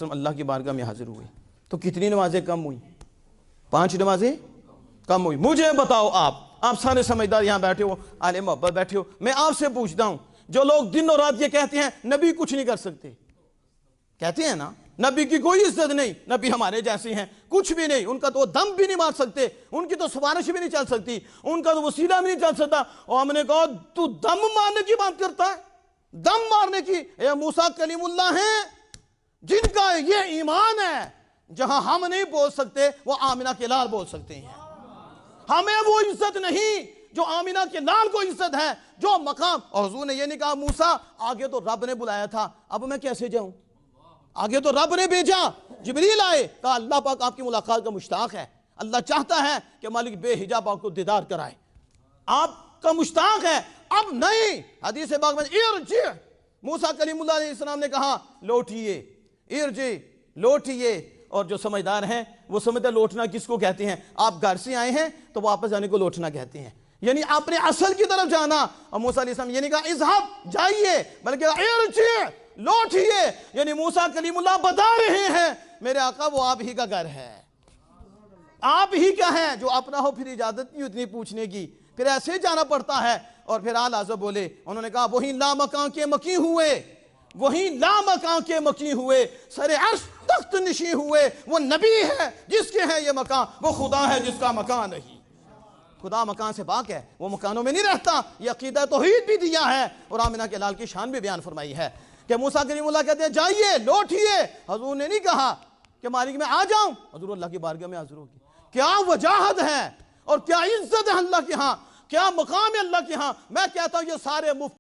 اللہ کی بارگاہ میں حاضر ہوئے تو کتنی نمازیں کم ہوئی؟ 5 نمازیں کم ہوئی۔ مجھے بتاؤ، آپ سارے سمجھدار یہاں بیٹھے ہو، اہل محبت بیٹھے ہو، میں آپ سے پوچھتا ہوں، جو لوگ دن اور رات یہ کہتے ہیں نبی کچھ نہیں کر سکتے، کہتے ہیں نا نبی کی کوئی عزت نہیں، نبی ہمارے جیسے ہیں، کچھ بھی نہیں، ان کا تو دم بھی نہیں مار سکتے، ان کی تو سفارش بھی نہیں چل سکتی، ان کا تو وسیلہ بھی نہیں چل سکتا، اور ہم نے کہا تو دم مارنے کی بات کرتا ہے؟ دم مارنے کی؟ اے موسیٰ کلیم اللہ ہیں جن کا یہ ایمان ہے، جہاں ہم نہیں بول سکتے وہ آمنہ کے لال بول سکتے ہیں۔ ہمیں وہ عزت نہیں جو آمنہ کے لال کو عزت ہے، جو مقام۔ اور حضور نے یہ نہیں کہا موسیٰ آگے تو رب نے بلایا تھا، اب میں کیسے جاؤں؟ آگے تو رب نے بھیجا، جبریل آئے، کہا اللہ پاک آپ کی ملاقات کا مشتاق ہے، اللہ چاہتا ہے کہ مالک بے حجاب آپ کو دیدار کرائے، آپ کا مشتاق ہے۔ اب نہیں، حدیث پاک میں ارجع، موسیٰ کلیم اللہ علیہ السلام نے کہا لوٹیے، ارجع، لوٹیے۔ اور جو سمجھدار ہیں وہ سمجھتے لوٹنا کس کو کہتے ہیں؟ آپ گھر سے آئے ہیں تو واپس جانے کو لوٹنا کہتے ہیں، یعنی اپنے اصل کی طرف جانا۔ اور موسیٰ علیہ السلام یہ نہیں کہا اذهب، جائیے، بلکہ ارجع، لوٹیے، یعنی موسیٰ کلیم اللہ بتا رہے ہیں میرے آقا وہ آپ ہی کا گھر ہے، آپ ہی کا ہے، جو اپنا ہو پھر اجازت نہیں اتنی پوچھنے کی، پھر ایسے جانا پڑتا ہے۔ اور پھر آل حضرت بولے، انہوں نے کہا وہی لامکان کے مکی ہوئے، وہی لامکان کے مکی ہوئے، سر عرش تخت نشی ہوئے، وہ نبی ہے جس کے ہے یہ مکان، وہ خدا ہے جس کا مکان نہیں۔ خدا مکان سے پاک ہے، وہ مکانوں میں نہیں رہتا، یہ عقیدہ توحید بھی دیا ہے، اور آمنہ کے لال کی شان بھی بیان فرمائی ہے کہ موسیٰ کلیم اللہ کہتے ہیں جائیے، لوٹیے۔ حضور نے نہیں کہا کہ مالک میں آ جاؤں، حضور اللہ کی بارگاہ میں حاضر ہوگی۔ کیا وجاہت ہے اور کیا عزت ہے اللہ کے ہاں، کیا مقام ہے اللہ کے ہاں۔ میں کہتا ہوں یہ سارے مفت